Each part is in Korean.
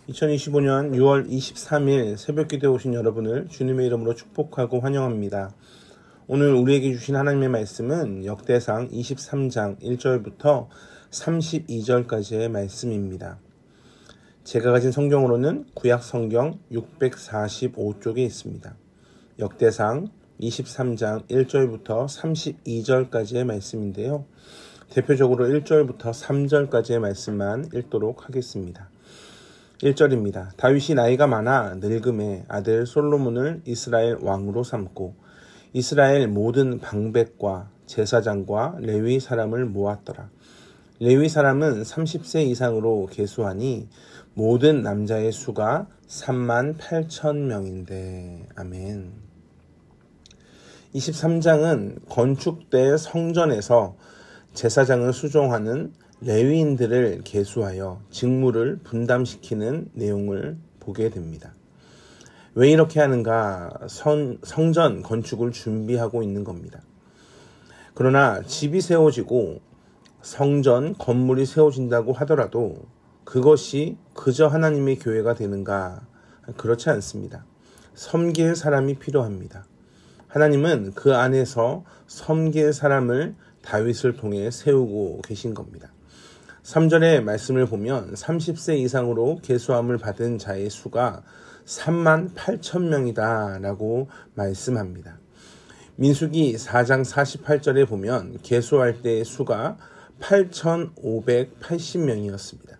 2025년 6월 23일 새벽기도에 오신 여러분을 주님의 이름으로 축복하고 환영합니다. 오늘 우리에게 주신 하나님의 말씀은 역대상 23장 1절부터 32절까지의 말씀입니다. 제가 가진 성경으로는 구약 성경 645쪽에 있습니다. 역대상 23장 1절부터 32절까지의 말씀인데요. 대표적으로 1절부터 3절까지의 말씀만 읽도록 하겠습니다. 1절입니다. 다윗이 나이가 많아 늙음에 아들 솔로몬을 이스라엘 왕으로 삼고 이스라엘 모든 방백과 제사장과 레위 사람을 모았더라. 레위 사람은 30세 이상으로 계수하니 모든 남자의 수가 38,000명인데 아멘. 23장은 건축대 성전에서 제사장을 수종하는 레위인들을 계수하여 직무를 분담시키는 내용을 보게 됩니다. 왜 이렇게 하는가? 성전 건축을 준비하고 있는 겁니다. 그러나 집이 세워지고 성전 건물이 세워진다고 하더라도 그것이 그저 하나님의 교회가 되는가? 그렇지 않습니다. 섬길 사람이 필요합니다. 하나님은 그 안에서 섬길 사람을 다윗을 통해 세우고 계신 겁니다. 3절의 말씀을 보면 30세 이상으로 계수함을 받은 자의 수가 38,000명이다 라고 말씀합니다. 민수기 4장 48절에 보면 계수할 때의 수가 8,580명이었습니다.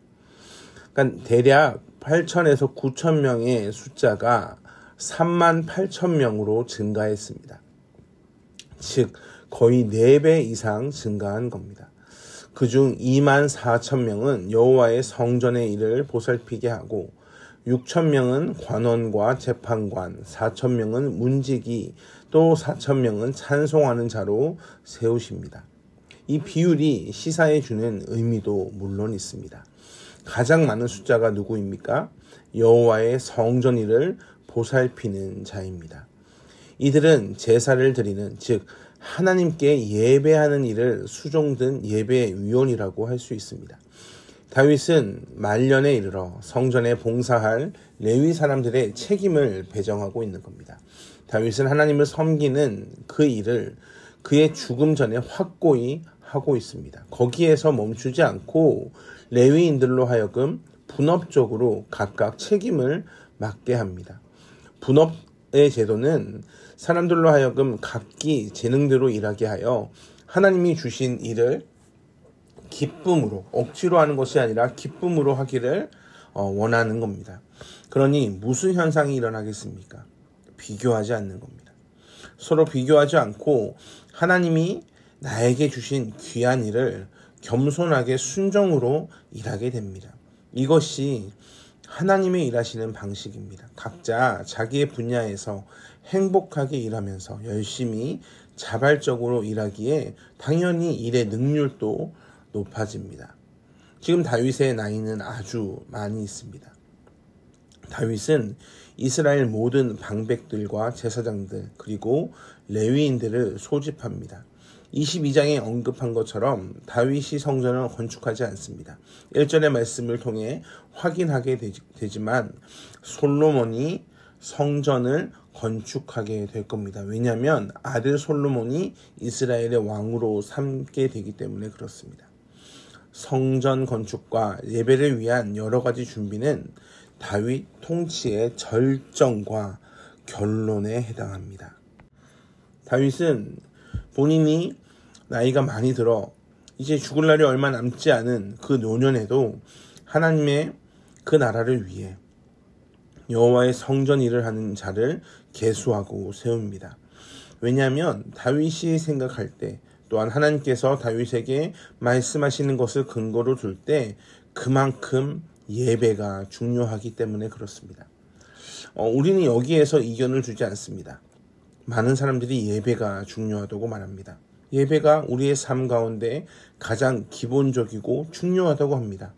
그러니까 대략 8,000에서 9,000명의 숫자가 38,000명으로 증가했습니다. 즉 거의 4배 이상 증가한 겁니다. 그중 24,000명은 여호와의 성전의 일을 보살피게 하고 6,000명은 관원과 재판관, 4,000명은 문지기, 또 4,000명은 찬송하는 자로 세우십니다. 이 비율이 시사해 주는 의미도 물론 있습니다. 가장 많은 숫자가 누구입니까? 여호와의 성전 일을 보살피는 자입니다. 이들은 제사를 드리는, 즉 하나님께 예배하는 일을 수종든 예배위원이라고 할 수 있습니다. 다윗은 말년에 이르러 성전에 봉사할 레위 사람들의 책임을 배정하고 있는 겁니다. 다윗은 하나님을 섬기는 그 일을 그의 죽음 전에 확고히 하고 있습니다. 거기에서 멈추지 않고 레위인들로 하여금 분업적으로 각각 책임을 맡게 합니다. 분업의 제도는 사람들로 하여금 각기 재능대로 일하게 하여 하나님이 주신 일을 기쁨으로, 억지로 하는 것이 아니라 기쁨으로 하기를 원하는 겁니다. 그러니 무슨 현상이 일어나겠습니까? 비교하지 않는 겁니다. 서로 비교하지 않고 하나님이 나에게 주신 귀한 일을 겸손하게 순종으로 일하게 됩니다. 이것이 하나님의 일하시는 방식입니다. 각자 자기의 분야에서 행복하게 일하면서 열심히 자발적으로 일하기에 당연히 일의 능률도 높아집니다. 지금 다윗의 나이는 아주 많이 있습니다. 다윗은 이스라엘 모든 방백들과 제사장들 그리고 레위인들을 소집합니다. 22장에 언급한 것처럼 다윗이 성전을 건축하지 않습니다. 1절의 말씀을 통해 확인하게 되지만 솔로몬이 성전을 건축하게 될 겁니다. 왜냐하면 아들 솔로몬이 이스라엘의 왕으로 삼게 되기 때문에 그렇습니다. 성전 건축과 예배를 위한 여러 가지 준비는 다윗 통치의 절정과 결론에 해당합니다. 다윗은 본인이 나이가 많이 들어 이제 죽을 날이 얼마 남지 않은 그 노년에도 하나님의 그 나라를 위해 여호와의 성전 일을 하는 자를 계수하고 세웁니다. 왜냐하면 다윗이 생각할 때 또한 하나님께서 다윗에게 말씀하시는 것을 근거로 둘 때 그만큼 예배가 중요하기 때문에 그렇습니다. 우리는 여기에서 이견을 주지 않습니다. 많은 사람들이 예배가 중요하다고 말합니다. 예배가 우리의 삶 가운데 가장 기본적이고 중요하다고 합니다.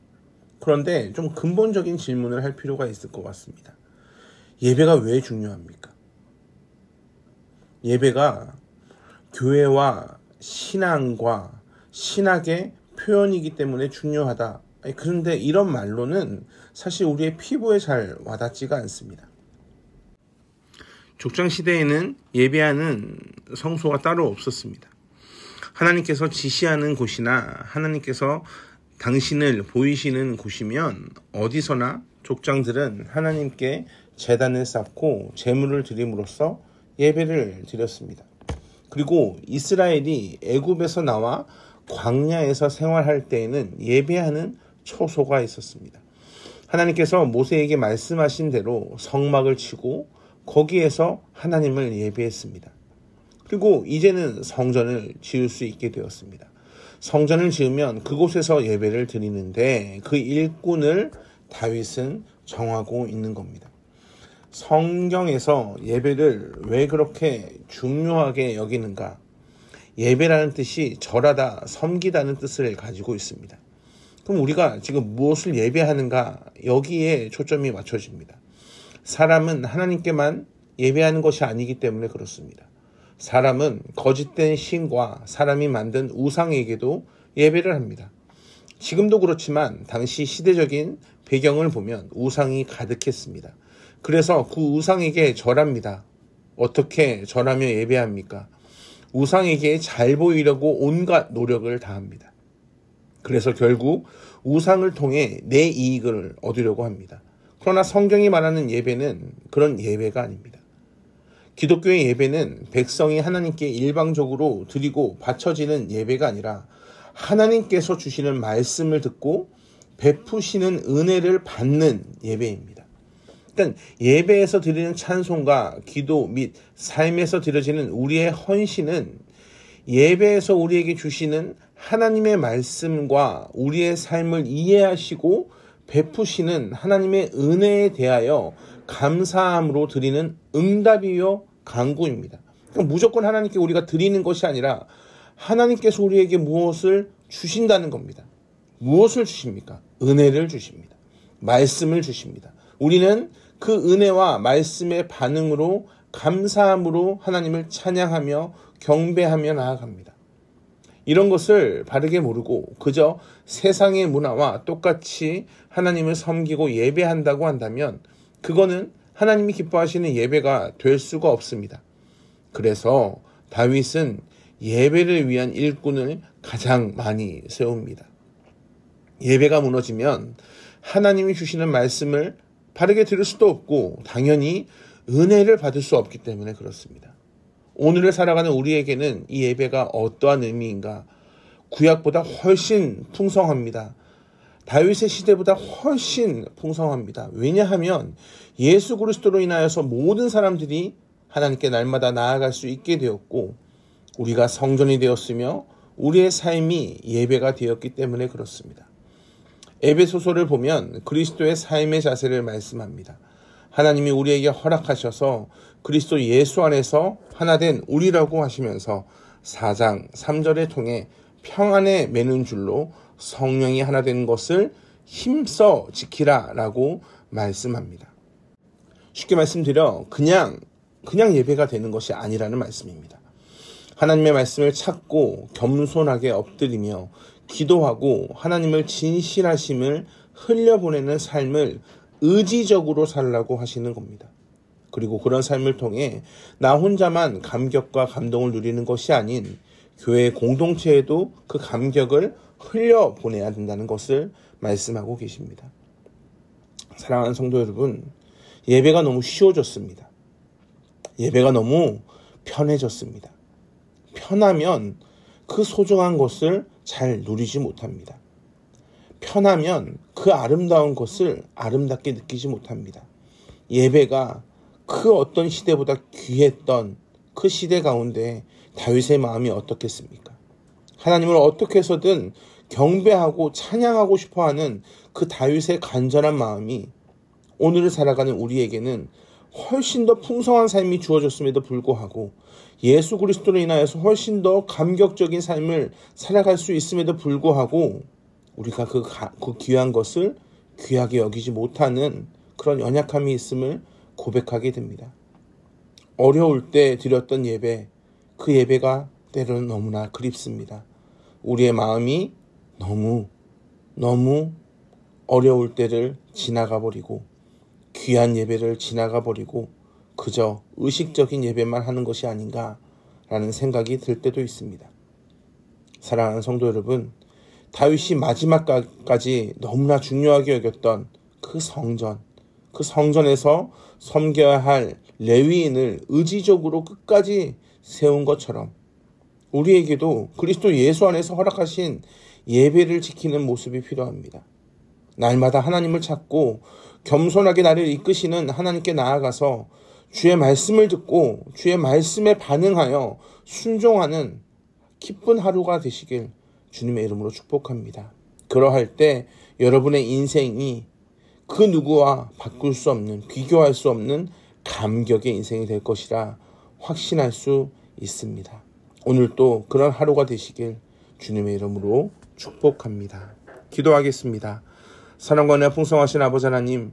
그런데 좀 근본적인 질문을 할 필요가 있을 것 같습니다. 예배가 왜 중요합니까? 예배가 교회와 신앙과 신학의 표현이기 때문에 중요하다, 그런데 이런 말로는 사실 우리의 피부에 잘 와닿지가 않습니다. 족장 시대에는 예배하는 성소가 따로 없었습니다. 하나님께서 지시하는 곳이나 하나님께서 당신을 보이시는 곳이면 어디서나 족장들은 하나님께 제단을 쌓고 제물을 드림으로써 예배를 드렸습니다. 그리고 이스라엘이 애굽에서 나와 광야에서 생활할 때에는 예배하는 초소가 있었습니다. 하나님께서 모세에게 말씀하신 대로 성막을 치고 거기에서 하나님을 예배했습니다. 그리고 이제는 성전을 지을 수 있게 되었습니다. 성전을 지으면 그곳에서 예배를 드리는데 그 일꾼을 다윗은 정하고 있는 겁니다. 성경에서 예배를 왜 그렇게 중요하게 여기는가? 예배라는 뜻이 절하다, 섬기다는 뜻을 가지고 있습니다. 그럼 우리가 지금 무엇을 예배하는가? 여기에 초점이 맞춰집니다. 사람은 하나님께만 예배하는 것이 아니기 때문에 그렇습니다. 사람은 거짓된 신과 사람이 만든 우상에게도 예배를 합니다. 지금도 그렇지만 당시 시대적인 배경을 보면 우상이 가득했습니다. 그래서 그 우상에게 절합니다. 어떻게 절하며 예배합니까? 우상에게 잘 보이려고 온갖 노력을 다합니다. 그래서 결국 우상을 통해 내 이익을 얻으려고 합니다. 그러나 성경이 말하는 예배는 그런 예배가 아닙니다. 기독교의 예배는 백성이 하나님께 일방적으로 드리고 바쳐지는 예배가 아니라 하나님께서 주시는 말씀을 듣고 베푸시는 은혜를 받는 예배입니다. 그러니까 예배에서 드리는 찬송과 기도 및 삶에서 드려지는 우리의 헌신은 예배에서 우리에게 주시는 하나님의 말씀과 우리의 삶을 이해하시고 베푸시는 하나님의 은혜에 대하여 감사함으로 드리는 응답이요 간구입니다. 그러니까 무조건 하나님께 우리가 드리는 것이 아니라 하나님께서 우리에게 무엇을 주신다는 겁니다. 무엇을 주십니까? 은혜를 주십니다. 말씀을 주십니다. 우리는 그 은혜와 말씀의 반응으로 감사함으로 하나님을 찬양하며 경배하며 나아갑니다. 이런 것을 바르게 모르고 그저 세상의 문화와 똑같이 하나님을 섬기고 예배한다고 한다면 그거는 하나님이 기뻐하시는 예배가 될 수가 없습니다. 그래서 다윗은 예배를 위한 일꾼을 가장 많이 세웁니다. 예배가 무너지면 하나님이 주시는 말씀을 바르게 들을 수도 없고 당연히 은혜를 받을 수 없기 때문에 그렇습니다. 오늘을 살아가는 우리에게는 이 예배가 어떠한 의미인가? 구약보다 훨씬 풍성합니다. 다윗의 시대보다 훨씬 풍성합니다. 왜냐하면 예수 그리스도로 인하여서 모든 사람들이 하나님께 날마다 나아갈 수 있게 되었고 우리가 성전이 되었으며 우리의 삶이 예배가 되었기 때문에 그렇습니다. 에베소서를 보면 그리스도의 삶의 자세를 말씀합니다. 하나님이 우리에게 허락하셔서 그리스도 예수 안에서 하나된 우리라고 하시면서 4장 3절에 통해 평안에 매는 줄로 성령이 하나 된 것을 힘써 지키라 라고 말씀합니다. 쉽게 말씀드려 그냥 예배가 되는 것이 아니라는 말씀입니다. 하나님의 말씀을 찾고 겸손하게 엎드리며 기도하고 하나님을 진실하심을 흘려보내는 삶을 의지적으로 살라고 하시는 겁니다. 그리고 그런 삶을 통해 나 혼자만 감격과 감동을 누리는 것이 아닌 교회 공동체에도 그 감격을 흘려보내야 된다는 것을 말씀하고 계십니다. 사랑하는 성도 여러분, 예배가 너무 쉬워졌습니다. 예배가 너무 편해졌습니다. 편하면 그 소중한 것을 잘 누리지 못합니다. 편하면 그 아름다운 것을 아름답게 느끼지 못합니다. 예배가 그 어떤 시대보다 귀했던 그 시대 가운데 다윗의 마음이 어떻겠습니까? 하나님을 어떻게 해서든 경배하고 찬양하고 싶어하는 그 다윗의 간절한 마음이 오늘을 살아가는 우리에게는 훨씬 더 풍성한 삶이 주어졌음에도 불구하고 예수 그리스도로 인하여서 훨씬 더 감격적인 삶을 살아갈 수 있음에도 불구하고 우리가 그 귀한 것을 귀하게 여기지 못하는 그런 연약함이 있음을 고백하게 됩니다. 어려울 때 드렸던 예배, 그 예배가 때로는 너무나 그립습니다. 우리의 마음이 너무 어려울 때를 지나가 버리고 귀한 예배를 지나가 버리고 그저 의식적인 예배만 하는 것이 아닌가라는 생각이 들 때도 있습니다. 사랑하는 성도 여러분, 다윗이 마지막까지 너무나 중요하게 여겼던 그 성전에서 섬겨야 할 레위인을 의지적으로 끝까지 세운 것처럼 우리에게도 그리스도 예수 안에서 허락하신 예배를 지키는 모습이 필요합니다. 날마다 하나님을 찾고 겸손하게 나를 이끄시는 하나님께 나아가서 주의 말씀을 듣고 주의 말씀에 반응하여 순종하는 기쁜 하루가 되시길 주님의 이름으로 축복합니다. 그러할 때 여러분의 인생이 그 누구와 바꿀 수 없는, 비교할 수 없는 감격의 인생이 될 것이라 확신할 수 있습니다. 오늘도 그런 하루가 되시길 주님의 이름으로 축복합니다. 기도하겠습니다. 사랑과 은혜가 풍성하신 아버지 하나님,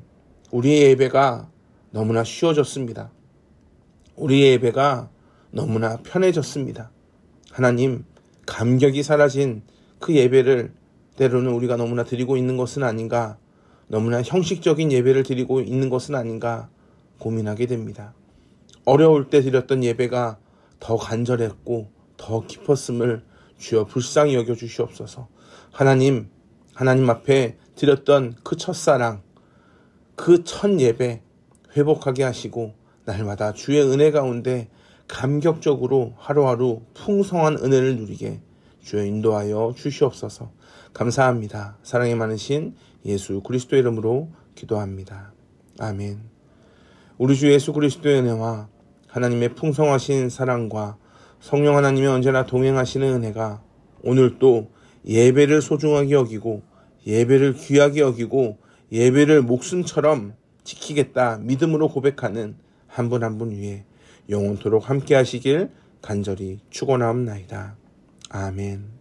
우리의 예배가 너무나 쉬워졌습니다. 우리의 예배가 너무나 편해졌습니다. 하나님, 감격이 사라진 그 예배를 때로는 우리가 너무나 드리고 있는 것은 아닌가, 너무나 형식적인 예배를 드리고 있는 것은 아닌가 고민하게 됩니다. 어려울 때 드렸던 예배가 더 간절했고 더 깊었음을 주여 불쌍히 여겨 주시옵소서. 하나님 앞에 드렸던 그 첫사랑, 그 첫 예배 회복하게 하시고 날마다 주의 은혜 가운데 감격적으로 하루하루 풍성한 은혜를 누리게 주여 인도하여 주시옵소서. 감사합니다. 사랑이 많으신 예수 그리스도의 이름으로 기도합니다. 아멘. 우리 주 예수 그리스도의 은혜와 하나님의 풍성하신 사랑과 성령 하나님의 언제나 동행하시는 은혜가 오늘 또 예배를 소중하게 여기고 예배를 귀하게 여기고 예배를 목숨처럼 지키겠다 믿음으로 고백하는 한 분 한 분 위에 영원토록 함께 하시길 간절히 축원하옵나이다. 아멘.